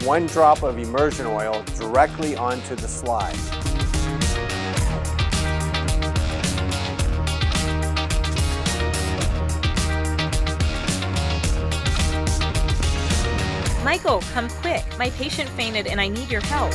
1 drop of immersion oil directly onto the slide. Michael, come quick. My patient fainted and I need your help.